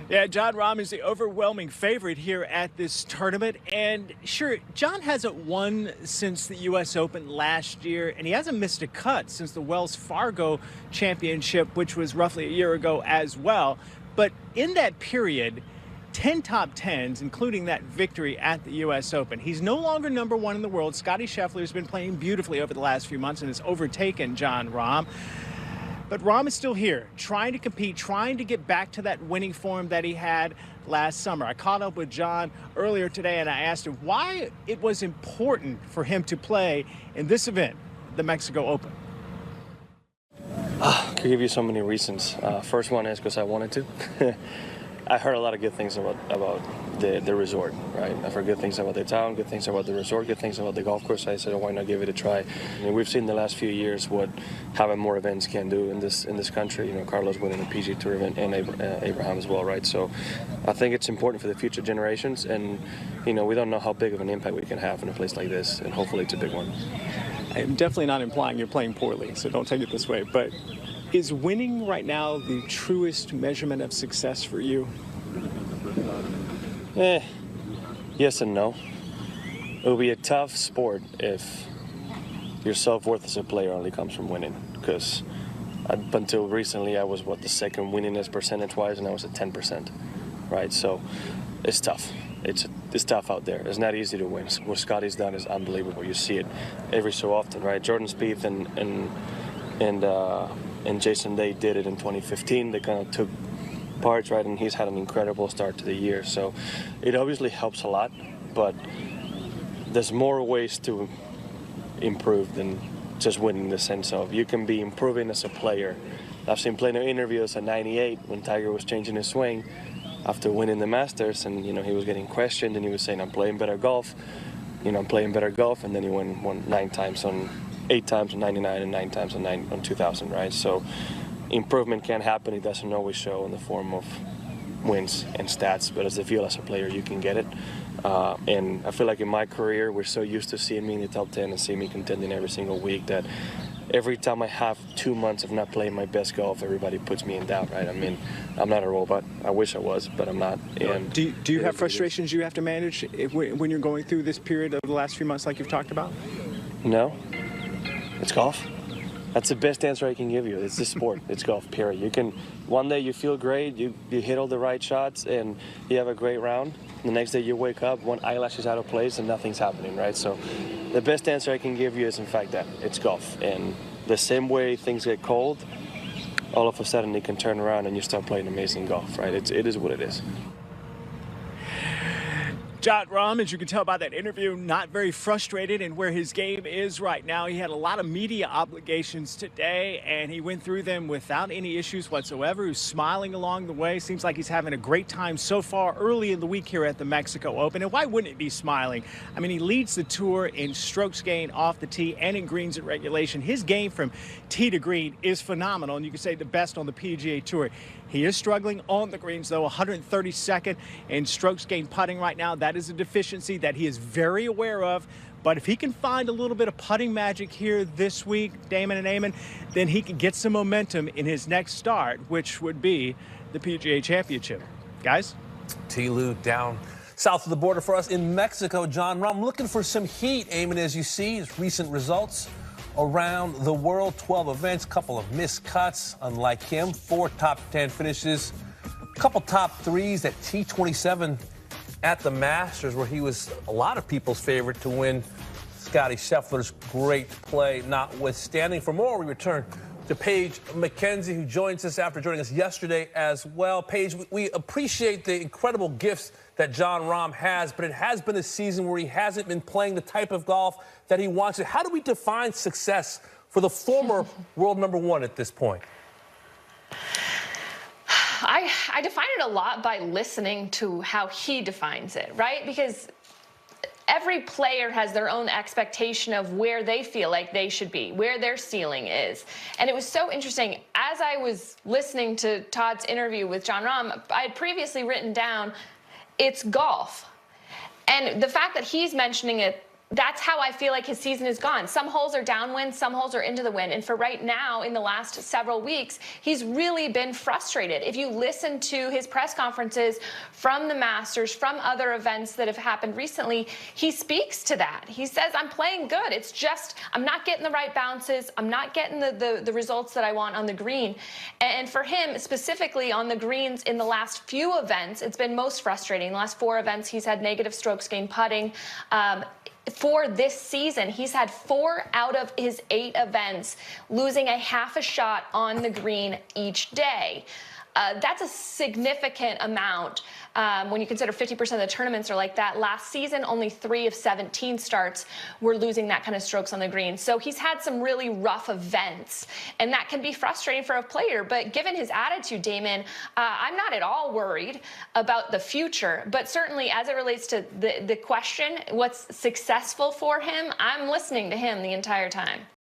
Yeah, Jon Rahm is the overwhelming favorite here at this tournament. And sure, Jon hasn't won since the U.S. Open last year, and he hasn't missed a cut since the Wells Fargo Championship, which was roughly a year ago as well. But in that period, 10 top tens, including that victory at the U.S. Open. He's no longer number one in the world. Scottie Scheffler has been playing beautifully over the last few months and has overtaken Jon Rahm. But Rahm is still here, trying to compete, trying to get back to that winning form that he had last summer. I caught up with Jon earlier today, and I asked him why it was important for him to play in this event, the Mexico Open. I could give you so many reasons. First one is because I wanted to. I heard a lot of good things about the resort, right? I've heard good things about the town, good things about the resort, good things about the golf course. I said, oh, why not give it a try? I mean, we've seen the last few years what having more events can do in this country. You know, Carlos winning a PGA Tour event and Abraham as well, right? So I think it's important for the future generations, and you know, we don't know how big of an impact we can have in a place like this, and hopefully it's a big one. I'm definitely not implying you're playing poorly, so don't take it this way, but is winning right now the truest measurement of success for you? Yes and no. It will be a tough sport if your self-worth as a player only comes from winning, because up until recently I was, the second winningest percentage-wise, and I was at 10%, right? So it's tough. It's tough out there. It's not easy to win. What Scottie's done is unbelievable. You see it every so often, right? Jordan Spieth and Jason Day did it in 2015. They kind of took parts, right, and he's had an incredible start to the year. So it obviously helps a lot, but there's more ways to improve than just winning, in the sense of you can be improving as a player. I've seen plenty of interviews at 98 when Tiger was changing his swing after winning the Masters, and you know, he was getting questioned and he was saying, I'm playing better golf, you know, I'm playing better golf, and then he won 8 times on 99 and 9 times on 2000, right? So improvement can happen. It doesn't always show in the form of wins and stats, but as a feel as a player, you can get it. And I feel like in my career, we're so used to seeing me in the top 10 and seeing me contending every single week that every time I have 2 months of not playing my best golf, everybody puts me in doubt, right? I mean, I'm not a robot. I wish I was, but I'm not. And do you have frustrations you have to manage when you're going through this period of the last few months like you've talked about? No. It's golf. That's the best answer I can give you. It's the sport. It's golf, period. You can, one day you feel great, you hit all the right shots, and you have a great round. The next day you wake up, one eyelash is out of place, and nothing's happening, right? So the best answer I can give you is, in fact, that it's golf. And the same way things get cold, all of a sudden it can turn around and you start playing amazing golf, right? It is what it is. Jon Rahm, as you can tell by that interview, not very frustrated in where his game is right now. He had a lot of media obligations today, and he went through them without any issues whatsoever. He was smiling along the way. Seems like he's having a great time so far early in the week here at the Mexico Open. And why wouldn't it be smiling? I mean, he leads the tour in strokes gained off the tee and in greens at regulation. His game from tee to green is phenomenal, and you could say the best on the PGA Tour. He is struggling on the greens, though, 132nd in strokes gained putting right now. That is a deficiency that he is very aware of. But if he can find a little bit of putting magic here this week, Damon and Eamon, then he can get some momentum in his next start, which would be the PGA Championship. Guys? T-Lou down south of the border for us in Mexico. Jon Rahm looking for some heat, Eamon, as you see his recent results around the world. 12 events, couple of missed cuts, unlike him. 4 top 10 finishes, couple top 3s at T27 at the Masters, where he was a lot of people's favorite to win. Scottie Scheffler's great play notwithstanding. For more, we return to Paige McKenzie, who joins us after joining us yesterday as well. Paige, we appreciate the incredible gifts that Jon Rahm has, but it has been a season where he hasn't been playing the type of golf that he wants to. How do we define success for the former world #1 at this point? I define it a lot by listening to how he defines it, right? Because every player has their own expectation of where they feel like they should be, where their ceiling is. And it was so interesting. As I was listening to Todd's interview with Jon Rahm, I had previously written down, it's golf. And the fact that he's mentioning it that's how I feel like his season is gone. Some holes are downwind, some holes are into the wind. And for right now, in the last several weeks, he's really been frustrated. If you listen to his press conferences from the Masters, from other events that have happened recently, he speaks to that. He says, I'm playing good. It's just, I'm not getting the right bounces. I'm not getting the results that I want on the green. And for him, specifically on the greens in the last few events, it's been most frustrating. The last 4 events, he's had negative strokes gained putting. For this season, he's had 4 out of his 8 events losing a half a shot on the green each day. That's a significant amount when you consider 50% of the tournaments are like that. Last season, only 3 of 17 starts were losing that kind of strokes on the green. So he's had some really rough events, and that can be frustrating for a player. But given his attitude, Damon, I'm not at all worried about the future. But certainly as it relates to the question, what's successful for him, I'm listening to him the entire time.